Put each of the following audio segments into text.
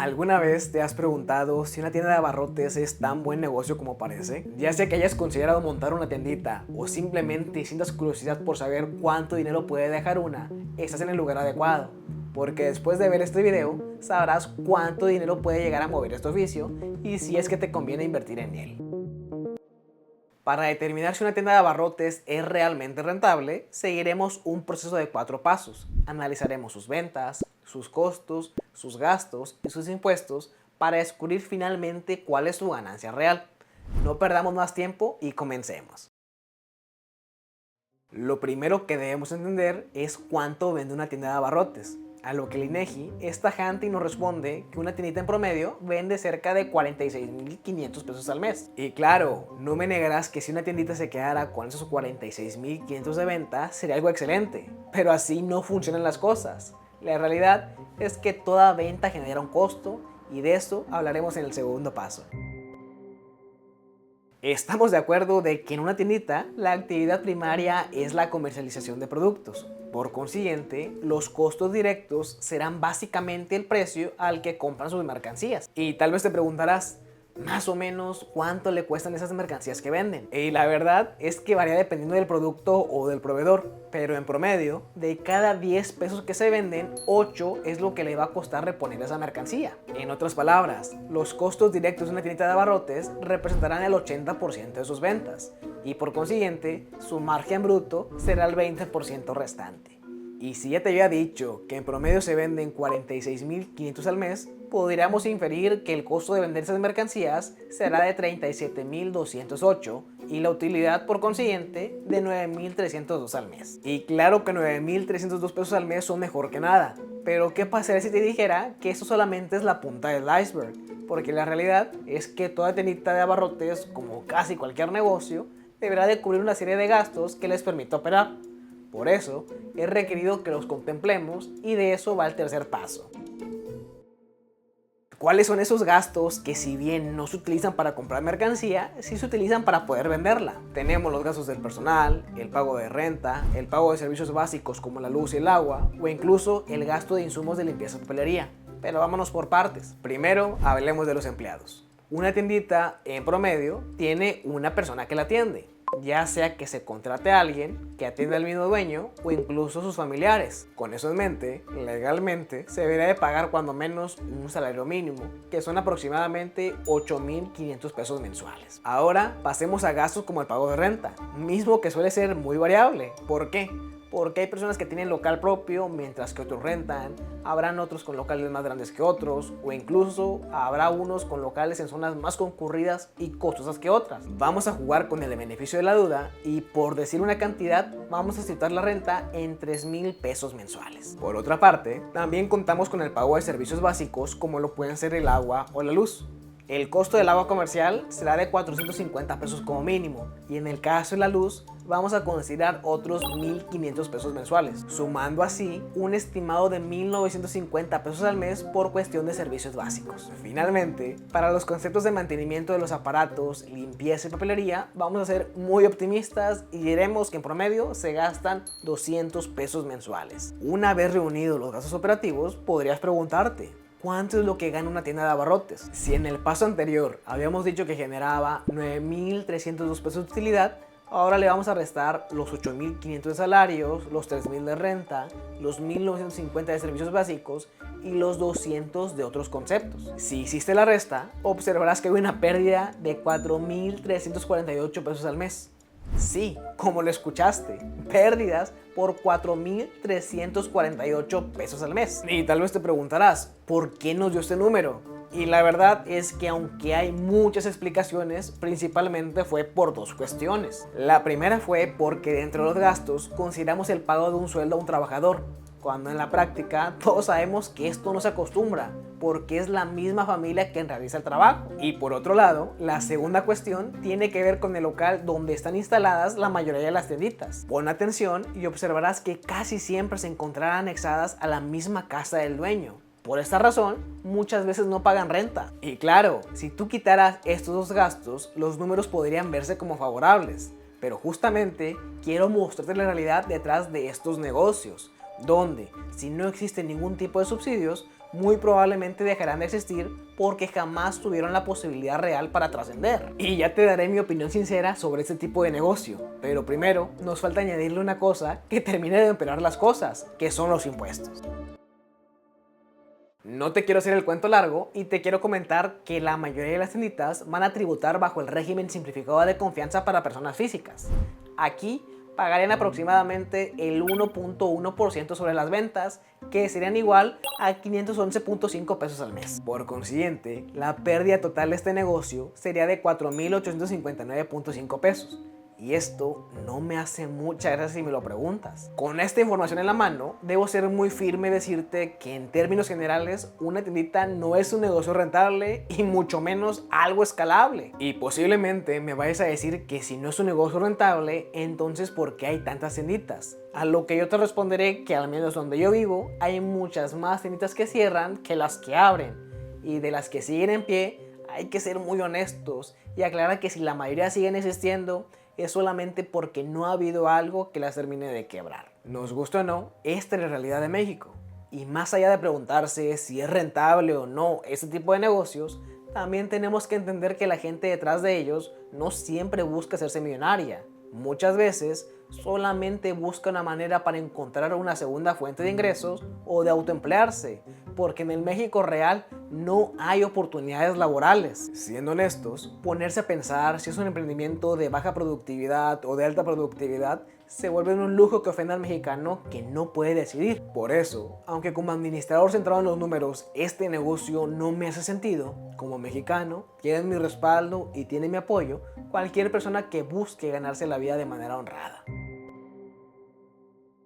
¿Alguna vez te has preguntado si una tienda de abarrotes es tan buen negocio como parece? Ya sea que hayas considerado montar una tiendita o simplemente sientas curiosidad por saber cuánto dinero puede dejar una, estás en el lugar adecuado. Porque después de ver este video, sabrás cuánto dinero puede llegar a mover este oficio y si es que te conviene invertir en él. Para determinar si una tienda de abarrotes es realmente rentable, seguiremos un proceso de 4 pasos. Analizaremos sus ventas, sus costos, sus gastos y sus impuestos para descubrir finalmente cuál es su ganancia real. No perdamos más tiempo y comencemos. Lo primero que debemos entender es cuánto vende una tienda de abarrotes. A lo que el INEGI es tajante y nos responde que una tiendita en promedio vende cerca de 46.500 pesos al mes. Y claro, no me negarás que si una tiendita se quedara con esos 46.500 de venta sería algo excelente, pero así no funcionan las cosas. La realidad es que toda venta genera un costo y de eso hablaremos en el segundo paso. Estamos de acuerdo de que en una tiendita la actividad primaria es la comercialización de productos. Por consiguiente, los costos directos serán básicamente el precio al que compran sus mercancías. Y tal vez te preguntarás, más o menos cuánto le cuestan esas mercancías que venden. Y la verdad es que varía dependiendo del producto o del proveedor, pero en promedio, de cada 10 pesos que se venden, 8 es lo que le va a costar reponer esa mercancía. En otras palabras, los costos directos de una tiendita de abarrotes representarán el 80% de sus ventas y por consiguiente, su margen bruto será el 20% restante. Y si ya te había dicho que en promedio se venden 46.500 al mes, podríamos inferir que el costo de vender esas mercancías será de 37.208 y la utilidad por consiguiente de 9.302 al mes. Y claro que 9.302 pesos al mes son mejor que nada, pero ¿qué pasaría si te dijera que eso solamente es la punta del iceberg? Porque la realidad es que toda tiendita de abarrotes, como casi cualquier negocio, deberá de cubrir una serie de gastos que les permita operar. Por eso, es requerido que los contemplemos y de eso va el tercer paso. ¿Cuáles son esos gastos que si bien no se utilizan para comprar mercancía, sí se utilizan para poder venderla? Tenemos los gastos del personal, el pago de renta, el pago de servicios básicos como la luz y el agua, o incluso el gasto de insumos de limpieza y papelería. Pero vámonos por partes. Primero, hablemos de los empleados. Una tiendita, en promedio, tiene una persona que la atiende. Ya sea que se contrate a alguien que atienda al mismo dueño o incluso sus familiares. Con eso en mente, legalmente se debería de pagar cuando menos un salario mínimo, que son aproximadamente 8.500 pesos mensuales. Ahora pasemos a gastos como el pago de renta, mismo que suele ser muy variable. ¿Por qué? Porque hay personas que tienen local propio mientras que otros rentan, habrán otros con locales más grandes que otros o incluso habrá unos con locales en zonas más concurridas y costosas que otras. Vamos a jugar con el beneficio de la duda y por decir una cantidad vamos a situar la renta en 3.000 pesos mensuales. Por otra parte, también contamos con el pago de servicios básicos como lo pueden ser el agua o la luz. El costo del agua comercial será de 450 pesos como mínimo y en el caso de la luz vamos a considerar otros 1.500 pesos mensuales, sumando así un estimado de 1.950 pesos al mes por cuestión de servicios básicos. Finalmente, para los conceptos de mantenimiento de los aparatos, limpieza y papelería, vamos a ser muy optimistas y diremos que en promedio se gastan 200 pesos mensuales. Una vez reunidos los gastos operativos, podrías preguntarte, ¿cuánto es lo que gana una tienda de abarrotes? Si en el paso anterior habíamos dicho que generaba 9.302 pesos de utilidad, ahora le vamos a restar los 8.500 de salarios, los 3.000 de renta, los 1.950 de servicios básicos y los 200 de otros conceptos. Si hiciste la resta, observarás que hay una pérdida de 4.348 pesos al mes. Sí, como lo escuchaste, pérdidas por 4.348 pesos al mes. Y tal vez te preguntarás, ¿por qué nos dio este número? Y la verdad es que aunque hay muchas explicaciones, principalmente fue por dos cuestiones. La primera fue porque dentro de los gastos consideramos el pago de un sueldo a un trabajador, cuando en la práctica todos sabemos que esto no se acostumbra, porque es la misma familia quien realiza el trabajo. Y por otro lado, la segunda cuestión tiene que ver con el local donde están instaladas la mayoría de las tienditas. Pon atención y observarás que casi siempre se encontrarán anexadas a la misma casa del dueño. Por esta razón, muchas veces no pagan renta. Y claro, si tú quitaras estos dos gastos, los números podrían verse como favorables. Pero justamente quiero mostrarte la realidad detrás de estos negocios, donde, si no existe ningún tipo de subsidios, muy probablemente dejarán de existir porque jamás tuvieron la posibilidad real para trascender. Y ya te daré mi opinión sincera sobre este tipo de negocio, pero primero nos falta añadirle una cosa que termine de empeorar las cosas, que son los impuestos. No te quiero hacer el cuento largo y te quiero comentar que la mayoría de las tienditas van a tributar bajo el régimen simplificado de confianza para personas físicas. Aquí pagarían aproximadamente el 1.1% sobre las ventas, que serían igual a 511.5 pesos al mes. Por consiguiente, la pérdida total de este negocio sería de 4.859.5 pesos. Y esto no me hace mucha gracia si me lo preguntas. Con esta información en la mano, debo ser muy firme y decirte que en términos generales, una tiendita no es un negocio rentable y mucho menos algo escalable. Y posiblemente me vayas a decir que si no es un negocio rentable, entonces ¿por qué hay tantas tienditas? A lo que yo te responderé que al menos donde yo vivo, hay muchas más tienditas que cierran que las que abren. Y de las que siguen en pie, hay que ser muy honestos y aclarar que si la mayoría siguen existiendo, es solamente porque no ha habido algo que las termine de quebrar. Nos guste o no, esta es la realidad de México. Y más allá de preguntarse si es rentable o no este tipo de negocios, también tenemos que entender que la gente detrás de ellos no siempre busca hacerse millonaria. Muchas veces solamente busca una manera para encontrar una segunda fuente de ingresos o de autoemplearse, porque en el México real no hay oportunidades laborales. Siendo honestos, ponerse a pensar si es un emprendimiento de baja productividad o de alta productividad se vuelve un lujo que ofende al mexicano que no puede decidir. Por eso, aunque como administrador centrado en los números este negocio no me hace sentido, como mexicano tienes mi respaldo y tiene mi apoyo cualquier persona que busque ganarse la vida de manera honrada.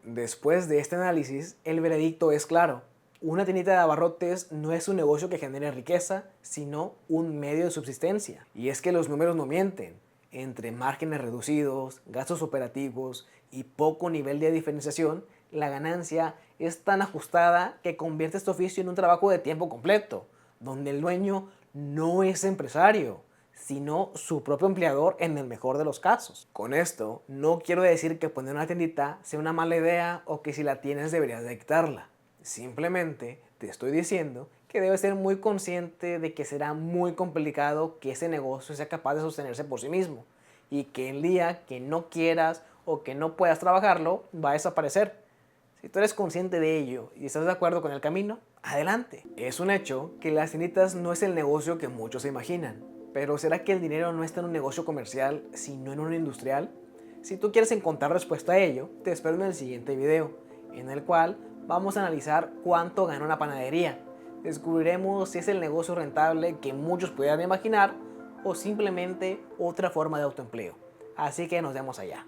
Después de este análisis, el veredicto es claro. Una tiendita de abarrotes no es un negocio que genere riqueza, sino un medio de subsistencia. Y es que los números no mienten. Entre márgenes reducidos, gastos operativos y poco nivel de diferenciación, la ganancia es tan ajustada que convierte este oficio en un trabajo de tiempo completo, donde el dueño no es empresario, sino su propio empleador en el mejor de los casos. Con esto, no quiero decir que poner una tiendita sea una mala idea o que si la tienes deberías de quitarla. Simplemente te estoy diciendo que debes ser muy consciente de que será muy complicado que ese negocio sea capaz de sostenerse por sí mismo y que el día que no quieras o que no puedas trabajarlo va a desaparecer. Si tú eres consciente de ello y estás de acuerdo con el camino, adelante. Es un hecho que las tienditas no es el negocio que muchos se imaginan, pero ¿será que el dinero no está en un negocio comercial sino en uno industrial? Si tú quieres encontrar respuesta a ello, te espero en el siguiente video, en el cual vamos a analizar cuánto gana una panadería. Descubriremos si es el negocio rentable que muchos pudieran imaginar o simplemente otra forma de autoempleo. Así que nos vemos allá.